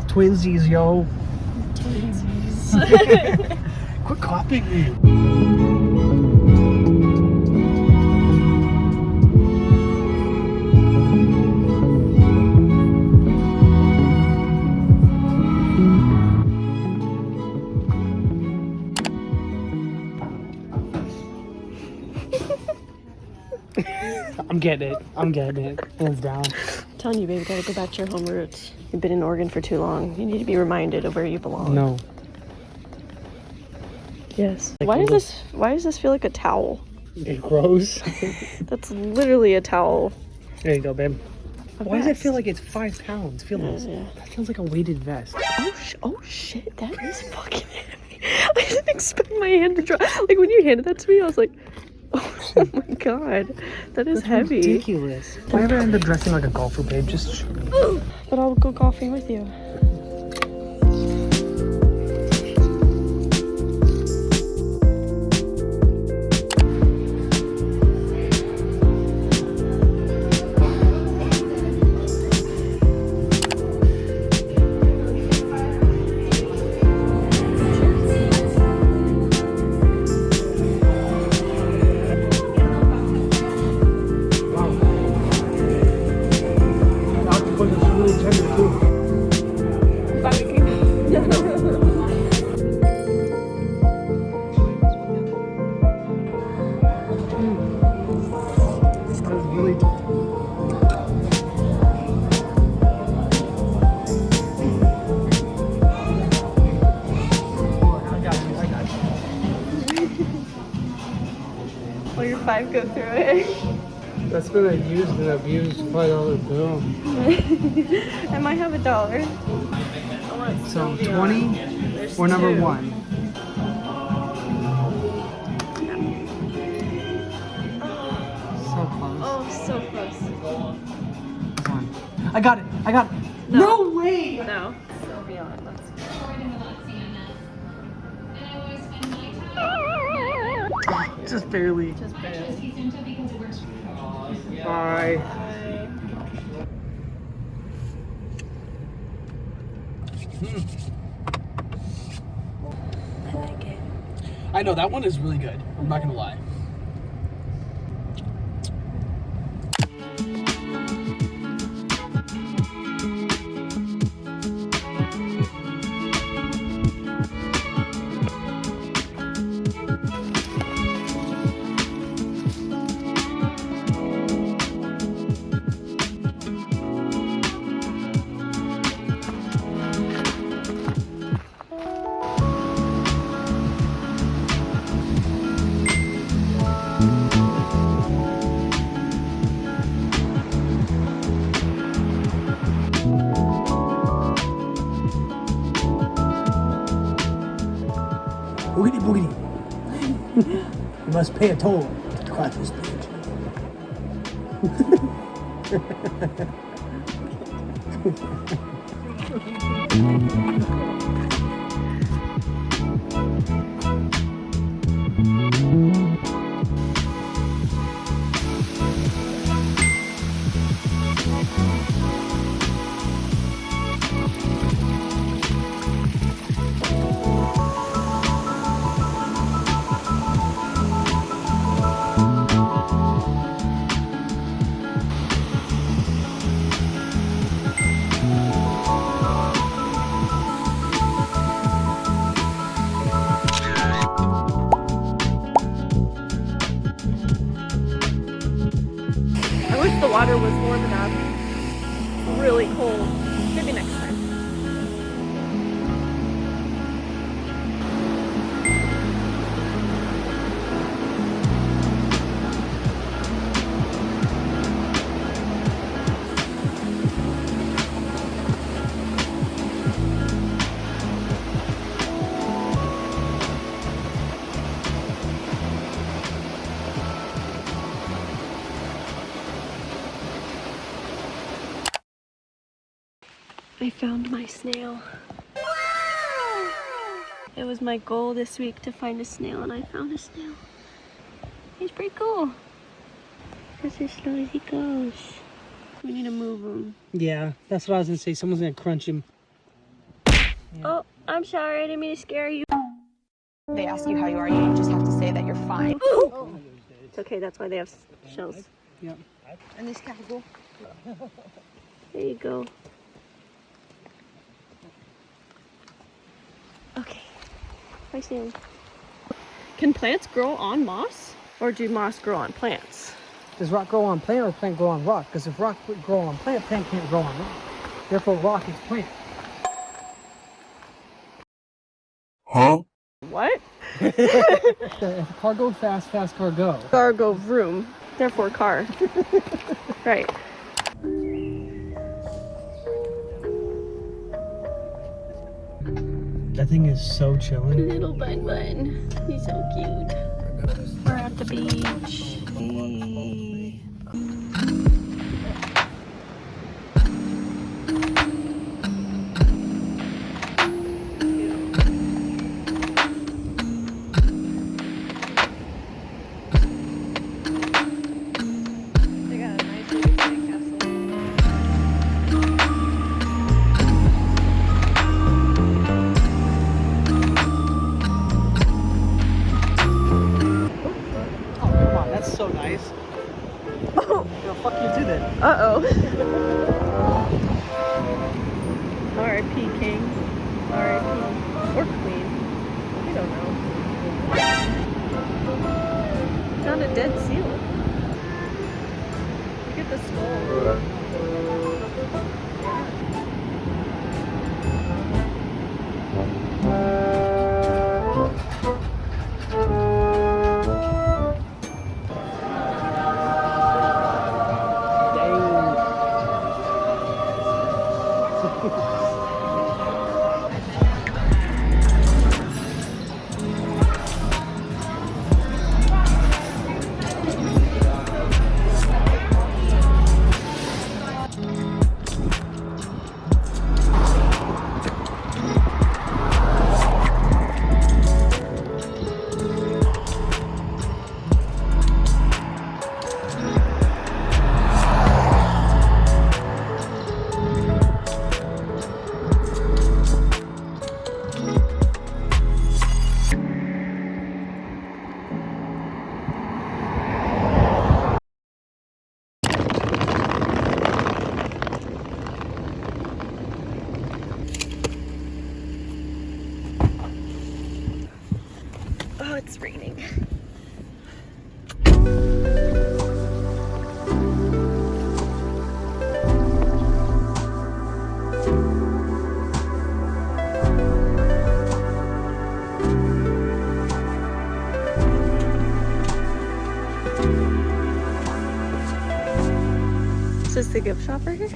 Twinsies, yo. Twinsies. Quit copying me. I'm getting it. Hands down. I'm telling you, babe, you gotta go back to your home roots. You've been in Oregon for too long. You need to be reminded of where you belong. No. Yes. Like Why does this feel like a towel? It grows. That's literally a towel. There you go, babe. A Why does it vest. feel like it's 5 pounds? Feel this. Yeah. That feels like a weighted vest. Oh shit, that is fucking heavy. I didn't expect my hand to drop. Like when you handed that to me, I was like, oh my god, that is That's heavy. ridiculous. If I ever end up dressing like a golfer, babe, just show me. But I'll go golfing with you. Will your 5 go through it? That's been a used and abused $5 bill. I might have $1. So 20 or number 1? So close. Oh, so close. Come on. I got it. No way! No. So beyond. Just barely. Just barely. Bye. I like it. I know, that one is really good. I'm not gonna lie. Boogity boogity. You must pay a toll to cross this bridge. I wish the water was warm enough. It's really cold. Maybe next time. I found my snail. It was my goal this week to find a snail, and I found a snail. He's pretty cool. Just as slow as he goes. We need to move him. Yeah, that's what I was gonna say. Someone's gonna crunch him. Yeah. Oh, I'm sorry. I didn't mean to scare you. They ask you how you are, you just have to say that you're fine. Oh. It's okay. That's why they have shells. Yep. And this cargo. There you go. Okay. Bye, Sam. Can plants grow on moss? Or do moss grow on plants? Does rock grow on plant or plant grow on rock? Because if rock would grow on plant, plant can't grow on rock. Therefore, rock is plant. Huh? What? If a car goes fast, fast car go. Car go vroom. Therefore car. Right. That thing is so chilling. Little bun. He's so cute. We're at the beach. They got a nice little sandcastle. Oh, come on, that's so nice. Oh. Yo, fuck you too then. Uh-oh. R.I.P. King. R.I.P. Or Queen. I don't know. Found a dead seal. Look at the skull. Oh, it's raining. Is this the gift shop right here?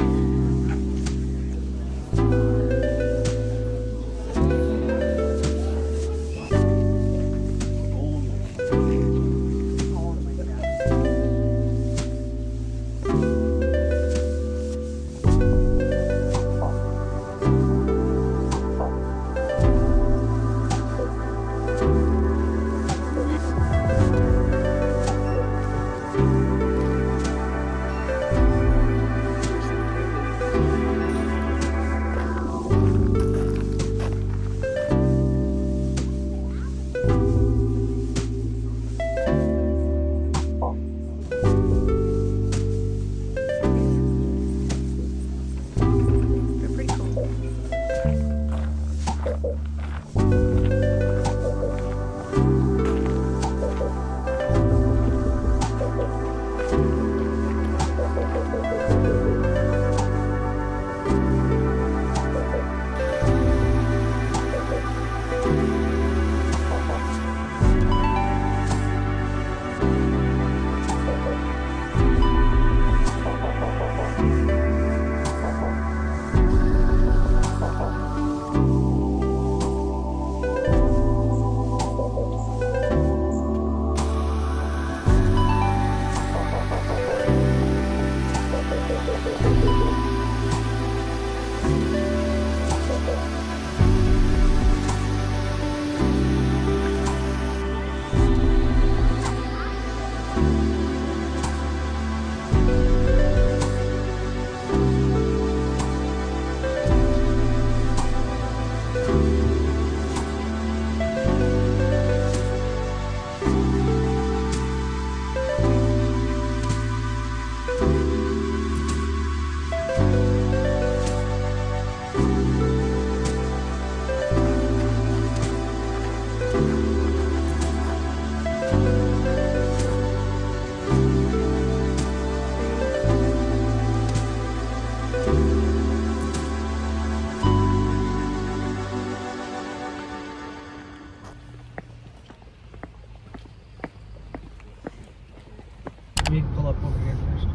You can pull up over here first.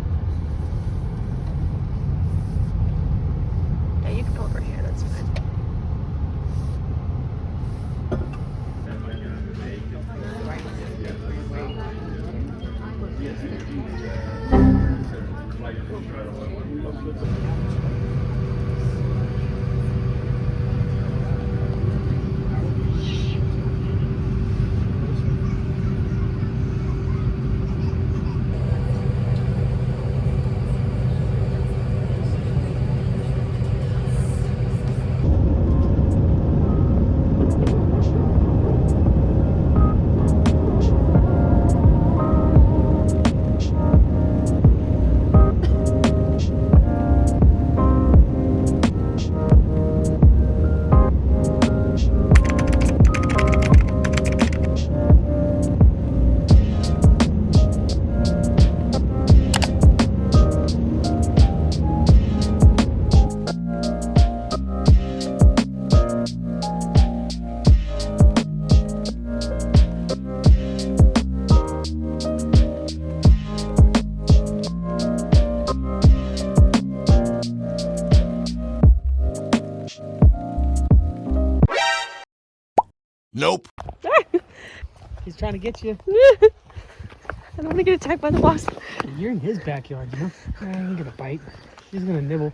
Yeah, you can pull over here, that's fine. Nope. He's trying to get you. I don't want to get attacked by the wasp. You're in his backyard, you know? He's gonna bite. He's gonna nibble.